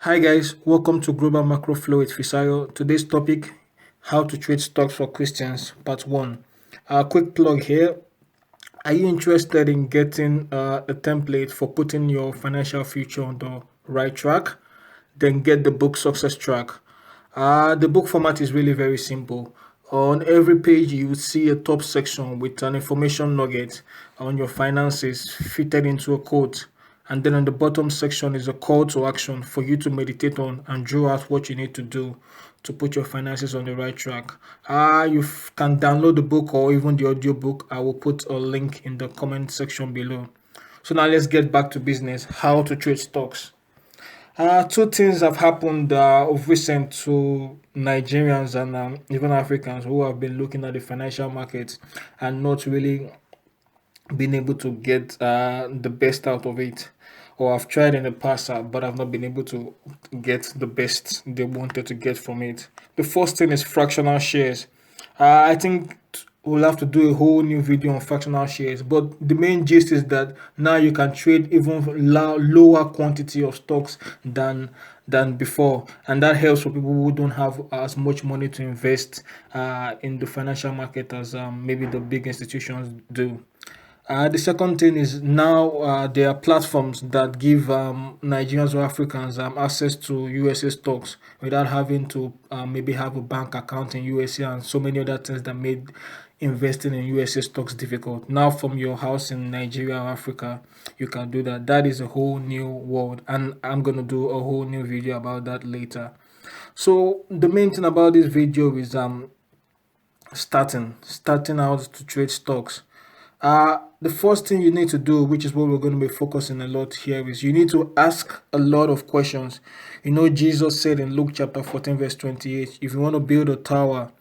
Hi guys, welcome to Global Macro Flow with Fisayo. Today's topic, how to trade stocks for Christians, part 1. A quick plug here. Are you interested in getting a template for putting your financial future on the right track? Then get the book Success Track. The book format is really very simple. On every page, you will see a top section with an information nugget on your finances fitted into a quote. And then on the bottom section is a call to action for you to meditate on and draw out what you need to do to put your finances on the right track. Can download the book or even the audio book. I will put a link in the comment section below. So now let's get back to business. How to trade stocks. Two things have happened of recent to Nigerians and even Africans who have been looking at the financial markets and not really been able to get the best out of it. Or I've tried in the past, but I've not been able to get the best they wanted to get from it. The first thing is fractional shares. I think we'll have to do a whole new video on fractional shares, but the main gist is that now you can trade even lower quantity of stocks than before, and that helps for people who don't have as much money to invest in the financial market as maybe the big institutions do. The second thing is now there are platforms that give Nigerians or Africans access to USA stocks without having to maybe have a bank account in USA and so many other things that made investing in USA stocks difficult. Now, from your house in Nigeria or Africa, you can do that. That is a whole new world, and I'm going to do a whole new video about that later. So, the main thing about this video is starting out to trade stocks. The first thing you need to do, which is what we're going to be focusing a lot here, is you need to ask a lot of questions. You know, Jesus said in Luke chapter 14, verse 28, if you want to build a tower,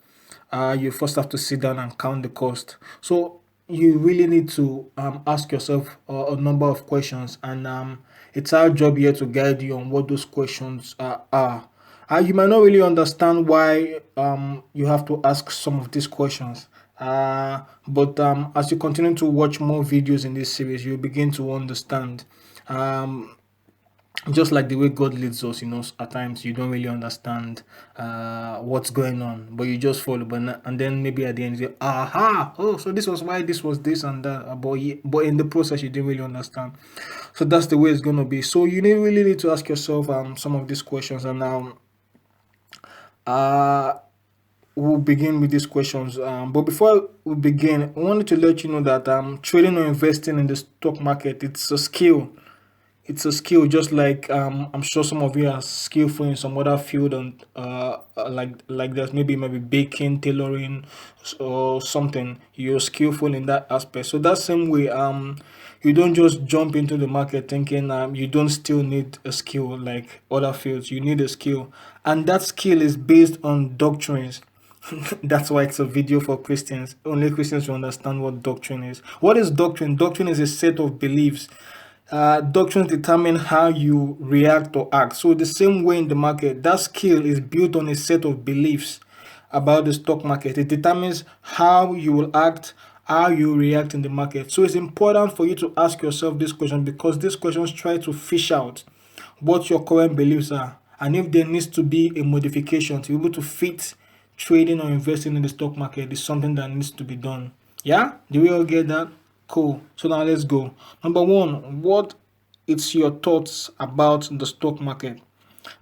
you first have to sit down and count the cost. So you really need to ask yourself a number of questions, and it's our job here to guide you on what those questions are. You might not really understand why you have to ask some of these questions. But as you continue to watch more videos in this series, you begin to understand. Just like the way God leads us, at times you don't really understand what's going on, but you just follow. And then maybe at the end you say, "Aha! Oh, so this was why this was this and that." But in the process, you didn't really understand. So that's the way it's gonna be. So you really need to ask yourself some of these questions, and uh we'll begin with these questions. But before we begin, I wanted to let you know that trading or investing in the stock market, it's a skill. It's a skill, just like I'm sure some of you are skillful in some other field, and like that, maybe baking, tailoring, or something. You're skillful in that aspect. So that same way, you don't just jump into the market thinking you don't still need a skill like other fields. You need a skill, and that skill is based on doctrines. That's why it's a video for Christians. Only Christians will understand what doctrine is. What is doctrine? Doctrine is a set of beliefs. Doctrines determine how you react or act. So the same way in the market, that skill is built on a set of beliefs about the stock market. It determines how you will act, how you react in the market. So it's important for you to ask yourself this question, because these questions try to fish out what your current beliefs are, and if there needs to be a modification to be able to fit trading or investing in the stock market is something that needs to be done. Yeah? Do we all get that? Cool. So now let's go. Number one, what is your thoughts about the stock market?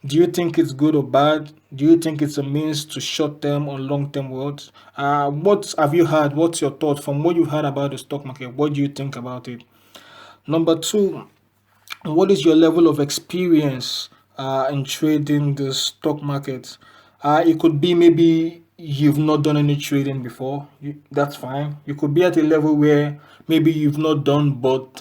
Do you think it's good or bad? Do you think it's a means to short-term or long-term wealth? What have you heard? What's your thought from what you heard about the stock market? What do you think about it? Number two, what is your level of experience in trading the stock market? It could be maybe you've not done any trading before. That's fine. You could be at a level where maybe you've not done, but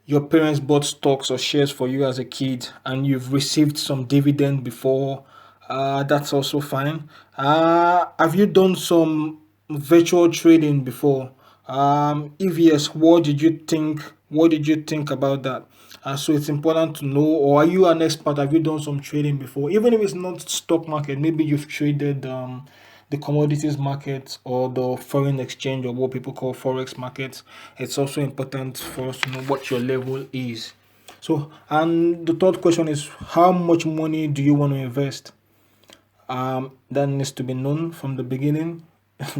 your parents bought stocks or shares for you as a kid and you've received some dividend before. That's also fine. Have you done some virtual trading before? If yes, what did you think? What did you think about that? So it's important to know. Or are you an expert? Have you done some trading before? Even if it's not stock market, maybe you've traded the commodities market or the foreign exchange, or what people call forex markets. It's also important for us to know what your level is. So, and the third question is, how much money do you want to invest? That needs to be known from the beginning.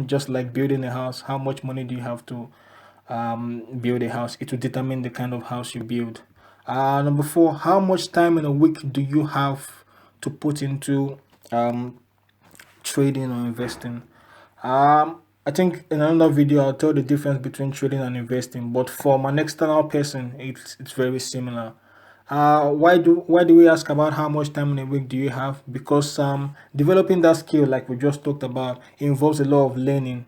Just like building a house, how much money do you have to build a house? It will determine the kind of house you build. Number four, how much time in a week do you have to put into um, trading or investing? I think in another video I'll tell the difference between trading and investing, but from an external person, it's very similar. Why do we ask about how much time in a week do you have? Because developing that skill, like we just talked about, involves a lot of learning.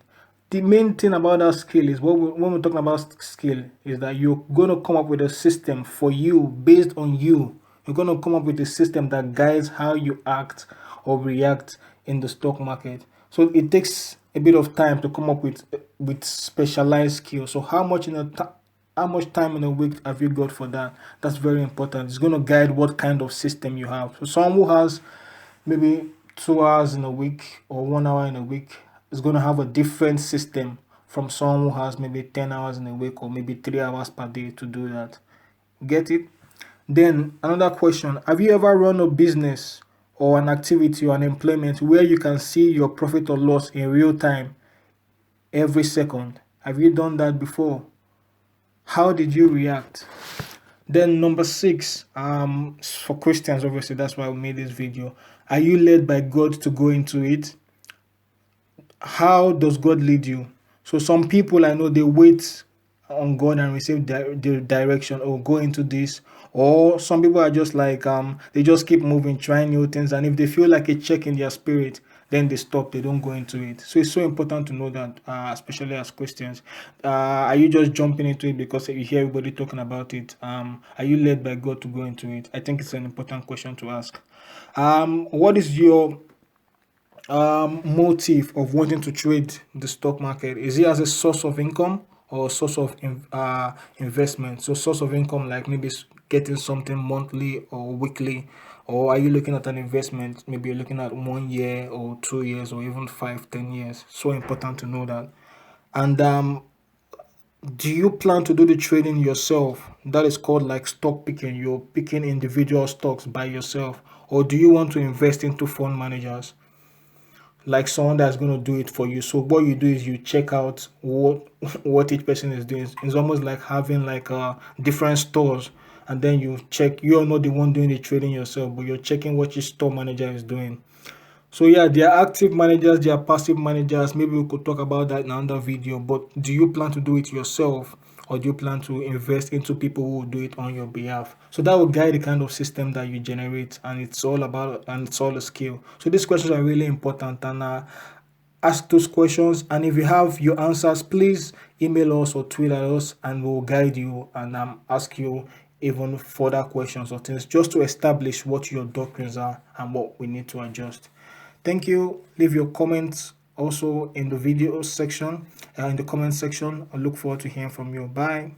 The main thing about that skill is when we're talking about skill is that you're going to come up with a system for you based on you. You're going to come up with a system that guides how you act or react in the stock market. So it takes a bit of time to come up with specialized skills. So how much time in a week have you got for that? That's very important. It's going to guide what kind of system you have. So someone who has maybe 2 hours in a week or 1 hour in a week is going to have a different system from someone who has maybe 10 hours in a week or maybe 3 hours per day to do that. Get it? Then another question, have you ever run a business or an activity or an employment where you can see your profit or loss in real time every second? Have you done that before? How did you react? Then number six, for Christians, obviously that's why we made this video. Are you led by God to go into it? How does God lead you? So some people I know, they wait on God and receive the direction, or go into this. Or some people are just like they just keep moving, trying new things, and if they feel like a check in their spirit, then they stop, they don't go into it. So it's so important to know that, especially as Christians. Are you just jumping into it because you hear everybody talking about it? Are you led by God to go into it? I think it's an important question to ask. What is your motive of wanting to trade the stock market? Is it as a source of income or a source of investment? So source of income, like maybe getting something monthly or weekly, or are you looking at an investment? Maybe you're looking at 1 year or 2 years or even 5, 10 years. So important to know that. And do you plan to do the trading yourself? That is called like stock picking. You're picking individual stocks by yourself, or do you want to invest into fund managers, like someone that's going to do it for you? So what you do is you check out what what each person is doing. It's almost like having like different stores, and then you check. You're not the one doing the trading yourself, but you're checking what each store manager is doing. So yeah, there are active managers, there are passive managers. Maybe we could talk about that in another video. But do you plan to do it yourself, or do you plan to invest into people who will do it on your behalf? So that will guide the kind of system that you generate, and it's all a skill. So these questions are really important, and ask those questions. And if you have your answers, please email us or tweet at us, and we'll guide you and ask you even further questions or things, just to establish what your doctrines are and what we need to adjust. Thank you. Leave your comments also in the video section, in the comment section. I look forward to hearing from you. Bye.